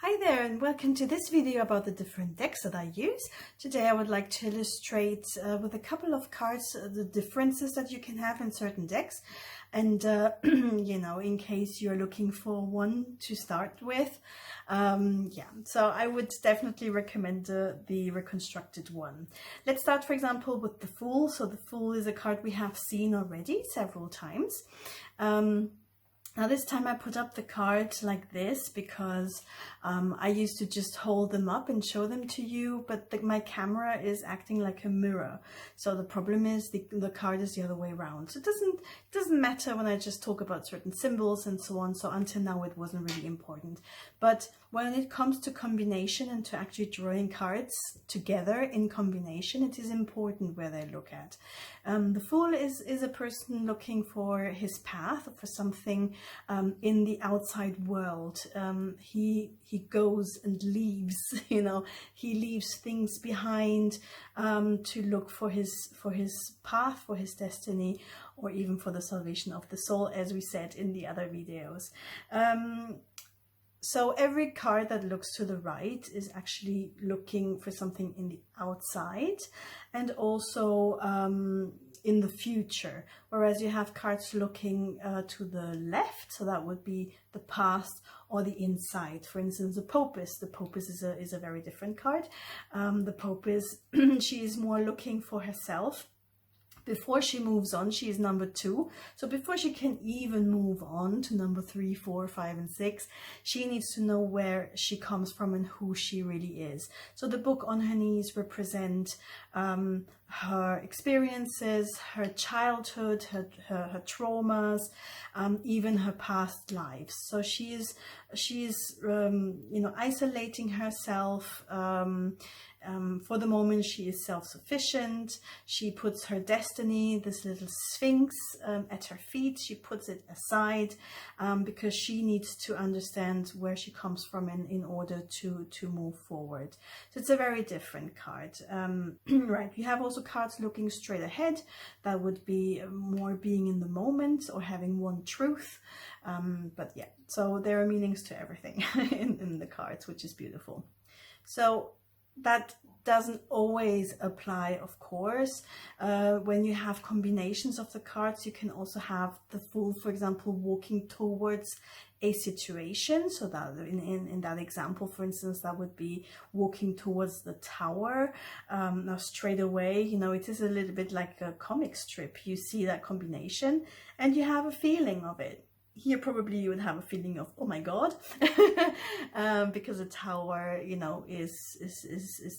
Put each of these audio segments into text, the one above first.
Hi there and welcome to this video about the different decks that I use. Today I would like to illustrate with a couple of cards the differences that you can have in certain decks, and you know, in case you're looking for one to start with. So I would definitely recommend the reconstructed one. Let's start, for example, with the Fool. So the Fool is a card we have seen already several times. Now this time I put up the card like this because I used to just hold them up and show them to you, but my camera is acting like a mirror. So the problem is the card is the other way around. So it doesn't matter when I just talk about certain symbols and so on. So until now it wasn't really important. But when it comes to combination and to actually drawing cards together in combination, it is important where they look at. The Fool is a person looking for his path, for something in the outside world. He goes and leaves, you know, he leaves things behind to look for his path, for his destiny, or even for the salvation of the soul, as we said in the other videos. So every card that looks to the right is actually looking for something in the outside and also in the future, whereas you have cards looking to the left, so that would be the past or the inside. For instance, the Popist. The Popist is a very different card. The Popist, she is more looking for herself. Before she moves on, she is number 2. So before she can even move on to number 3, 4, 5, and 6, she needs to know where she comes from and who she really is. So the book on her knees represent her experiences, her childhood, her traumas, even her past lives. So she is you know, isolating herself. For the moment, she is self-sufficient. She puts her destiny, this little sphinx, at her feet. She puts it aside because she needs to understand where she comes from in order to move forward. So it's a very different card. Right, you have also cards looking straight ahead. That would be more being in the moment or having one truth. But yeah, so there are meanings to everything in the cards, which is beautiful. So that doesn't always apply, of course. When you have combinations of the cards, you can also have the Fool, for example, walking towards a situation. So that in that example, for instance, that would be walking towards the tower. Now straight away, you know, it is a little bit like a comic strip. You see that combination and you have a feeling of it. Here probably you would have a feeling of, oh my god, because the tower, you know, is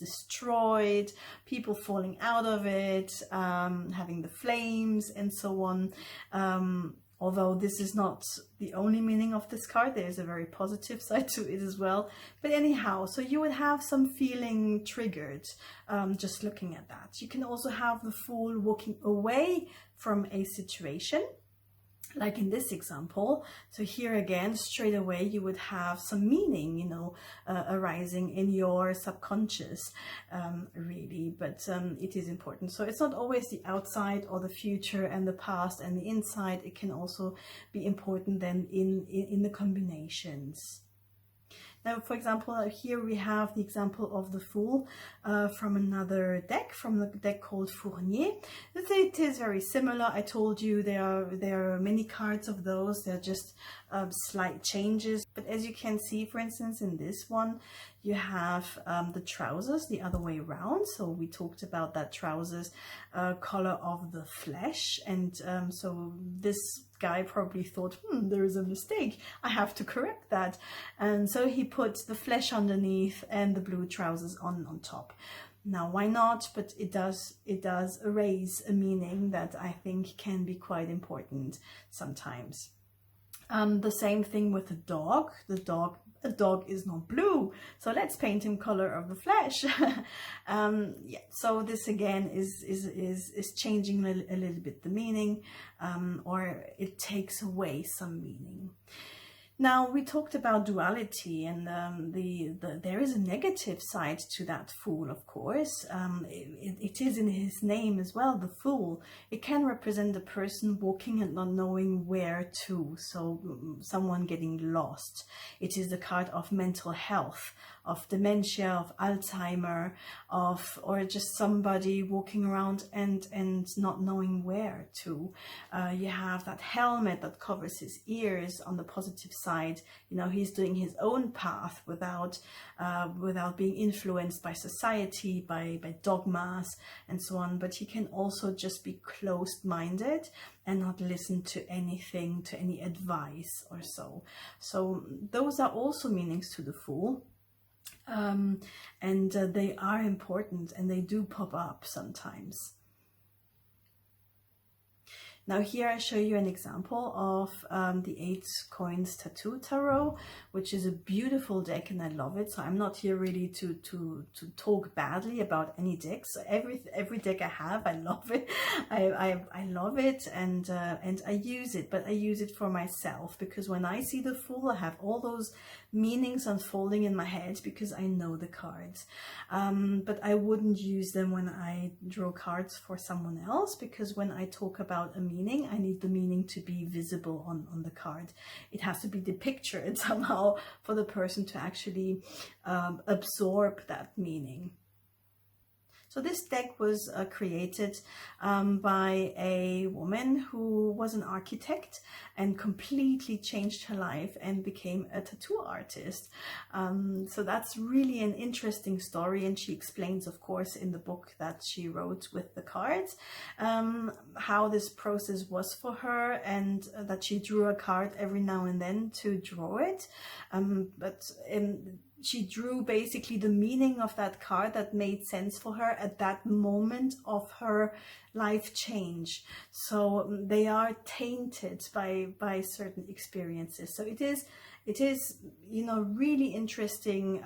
destroyed, people falling out of it, having the flames and so on. Although this is not the only meaning of this card, there is a very positive side to it as well. But anyhow, so you would have some feeling triggered just looking at that. You can also have the Fool walking away from a situation, like in this example. So here again, straight away, you would have some meaning, you know, arising in your subconscious, really, but it is important. So it's not always the outside or the future and the past and the inside. It can also be important then in the combinations. Now, for example, here we have the example of the Fool from another deck, from the deck called Fournier. It is very similar. I told you there are many cards of those. They're just slight changes. But as you can see, for instance, in this one, you have the trousers the other way around. So we talked about that trousers color of the flesh. And so this guy probably thought, there is a mistake, I have to correct that. And so he put the flesh underneath and the blue trousers on top. Now, why not? But it does erase a meaning that I think can be quite important sometimes. The same thing with the dog. A dog is not blue, so let's paint him color of the flesh. Yeah, so this again is changing a little bit the meaning, or it takes away some meaning. Now, we talked about duality, and there is a negative side to that Fool, of course. It is in his name as well, the Fool. It can represent the person walking and not knowing where to, so someone getting lost. It is the card of mental health, of dementia, of Alzheimer, or just somebody walking around and not knowing where to. You have that helmet that covers his ears on the positive side. You know, he's doing his own path without being influenced by society, by dogmas and so on. But he can also just be closed-minded and not listen to anything, to any advice or so. So those are also meanings to the Fool. And they are important, and they do pop up sometimes. Now here I show you an example of the 8 Coins Tattoo Tarot, which is a beautiful deck, and I love it. So I'm not here really to talk badly about any deck. So every deck I have, I love it. I love it, and I use it, but I use it for myself, because when I see the Fool, I have all those meanings unfolding in my head because I know the cards. But I wouldn't use them when I draw cards for someone else, because when I talk about a meaning, I need the meaning to be visible on the card. It has to be depicted somehow for the person to actually absorb that meaning. So this deck was created by a woman who was an architect and completely changed her life and became a tattoo artist. So that's really an interesting story, and she explains, of course, in the book that she wrote with the cards, how this process was for her, and that she drew a card every now and then to draw it. She drew basically the meaning of that card that made sense for her at that moment of her life change. So they are tainted by certain experiences. So it is, you know, really interesting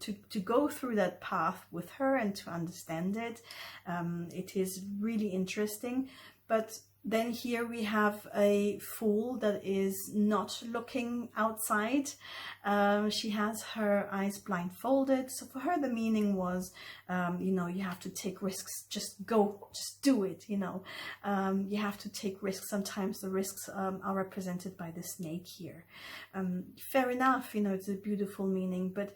to go through that path with her and to understand it. It is really interesting. But then here we have a Fool that is not looking outside. She has her eyes blindfolded. So for her, the meaning was, you know, you have to take risks. Just go, just do it, you know. You have to take risks. Sometimes the risks are represented by the snake here. Fair enough, you know, it's a beautiful meaning, but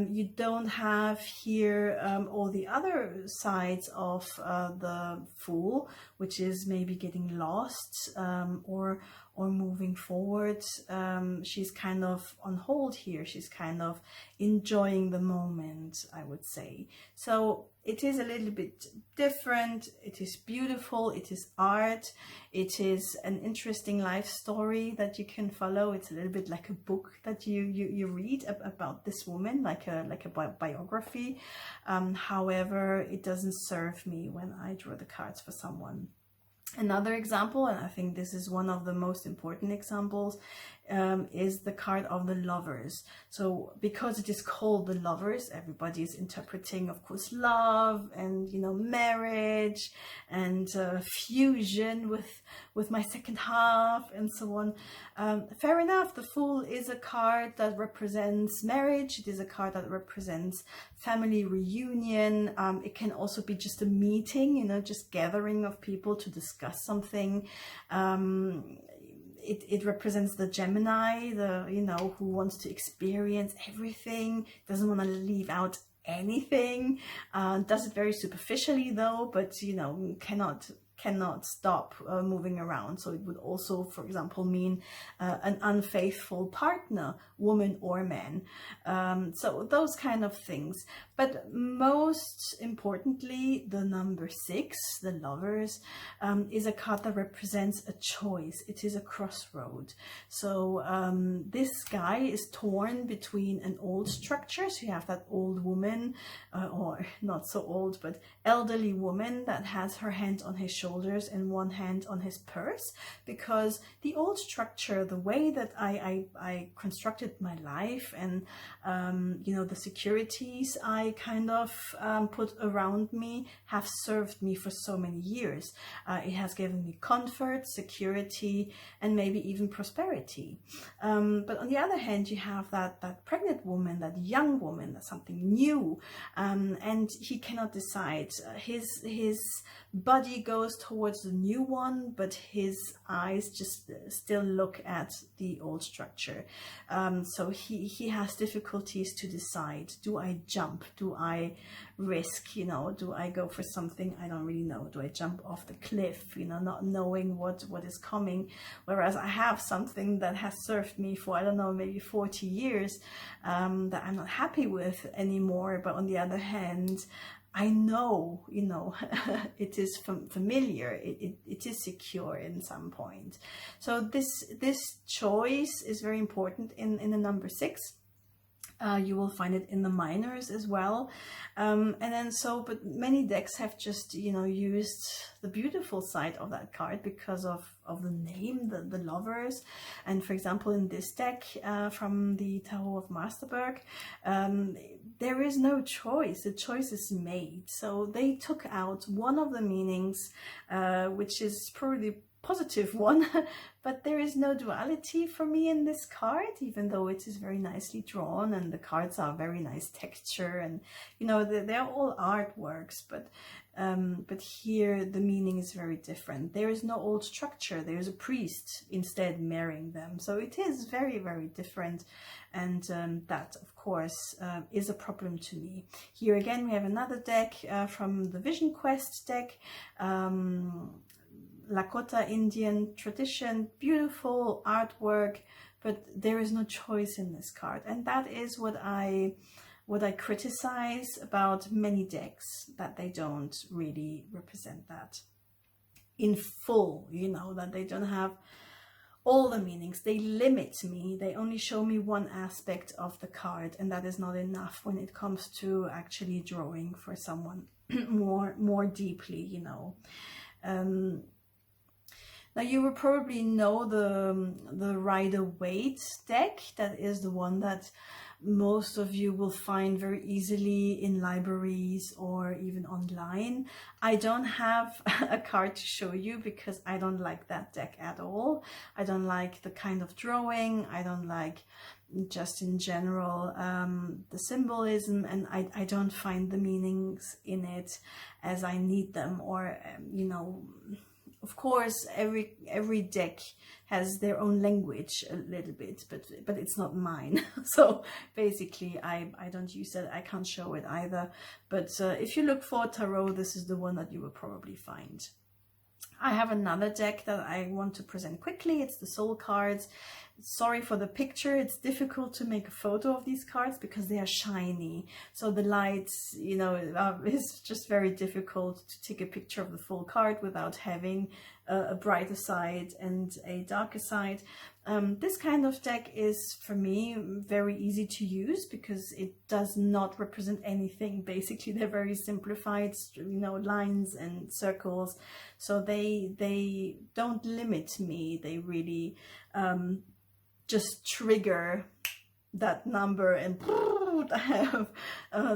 you don't have here all the other sides of the Fool, which is maybe getting lost or moving forward. She's kind of on hold here. She's kind of enjoying the moment, I would say. So it is a little bit different. It is beautiful. It is art. It is an interesting life story that you can follow. It's a little bit like a book that you read about this woman, like a biography. However, it doesn't serve me when I draw the cards for someone. Another example, and I think this is one of the most important examples, is the card of the Lovers. So because it is called the Lovers, everybody is interpreting, of course, love and, you know, marriage and fusion with my second half and so on. Fair enough, the Fool is a card that represents marriage. It is a card that represents family reunion. It can also be just a meeting, you know, just gathering of people to discuss something. It represents the Gemini, you know, who wants to experience everything, doesn't want to leave out anything, does it very superficially though, but, you know, cannot stop moving around. So it would also, for example, mean an unfaithful partner, woman or man. So those kind of things. But most importantly, the number 6, the Lovers, is a card that represents a choice. It is a crossroad. So this guy is torn between an old structure. So you have that old woman, or not so old, but elderly woman that has her hand on his shoulder, shoulders and one hand on his purse, because the old structure, the way that I constructed my life, and you know, the securities I kind of put around me have served me for so many years. It has given me comfort, security, and maybe even prosperity. But on the other hand, you have that pregnant woman, that young woman, that's something new, and he cannot decide. His body goes towards the new one, but his eyes just still look at the old structure. So he has difficulties to decide. Do I jump? Do I risk? You know, do I go for something I don't really know? Do I jump off the cliff, you know, not knowing what is coming? Whereas I have something that has served me for, I don't know, maybe 40 years, that I'm not happy with anymore. But on the other hand, I know, you know, it is familiar, it is secure in some point. So this choice is very important in the number 6. You will find it in the minors as well. And then but many decks have just, you know, used the beautiful side of that card because of the name, the lovers. And for example, in this deck from the Tarot of Masterberg, there is no choice. The choice is made. So they took out one of the meanings, which is probably positive one, but there is no duality for me in this card, even though it is very nicely drawn and the cards are very nice texture, and you know, they're all artworks, but here the meaning is very different. There is no old structure, there's a priest instead marrying them, so it is very, very different. And that, of course, is a problem to me. Here again, we have another deck from the Vision Quest deck, Lakota Indian tradition, beautiful artwork, but there is no choice in this card. And that is what I criticize about many decks, that they don't really represent that in full, you know, that they don't have all the meanings. They limit me. They only show me one aspect of the card, and that is not enough when it comes to actually drawing for someone more deeply, you know. Now you will probably know the Rider-Waite deck. That is the one that most of you will find very easily in libraries or even online. I don't have a card to show you because I don't like that deck at all. I don't like the kind of drawing. I don't like, just in general, the symbolism, and I don't find the meanings in it as I need them, or you know, of course, every deck has their own language a little bit, but it's not mine. So basically, I don't use that. I can't show it either. But if you look for tarot, this is the one that you will probably find. I have another deck that I want to present quickly. It's the Soul cards. Sorry for the picture. It's difficult to make a photo of these cards because they are shiny. So the lights, you know, it's just very difficult to take a picture of the full card without having a brighter side and a darker side. This kind of deck is, for me, very easy to use because it does not represent anything. Basically, they're very simplified, you know, lines and circles. So they don't limit me. They really just trigger that number, and I have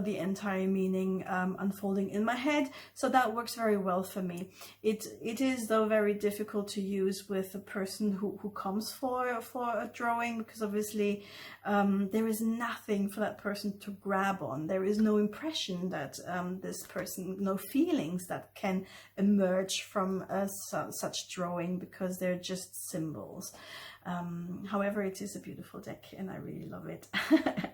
the entire meaning unfolding in my head. So that works very well for me. It is, though, very difficult to use with a person who comes for a drawing, because obviously there is nothing for that person to grab on. There is no impression that this person, no feelings that can emerge from such drawing, because they're just symbols. However, it is a beautiful deck and I really love it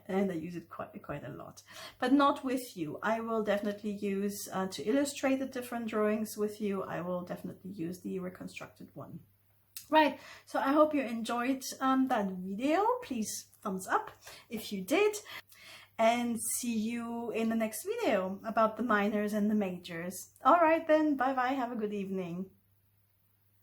and I use it quite a lot, but not with you. I will definitely use to illustrate the different drawings with you. I will definitely use the reconstructed one. Right, so I hope you enjoyed that video. Please thumbs up if you did, and see you in the next video about the minors and the majors. All right then, bye bye, have a good evening.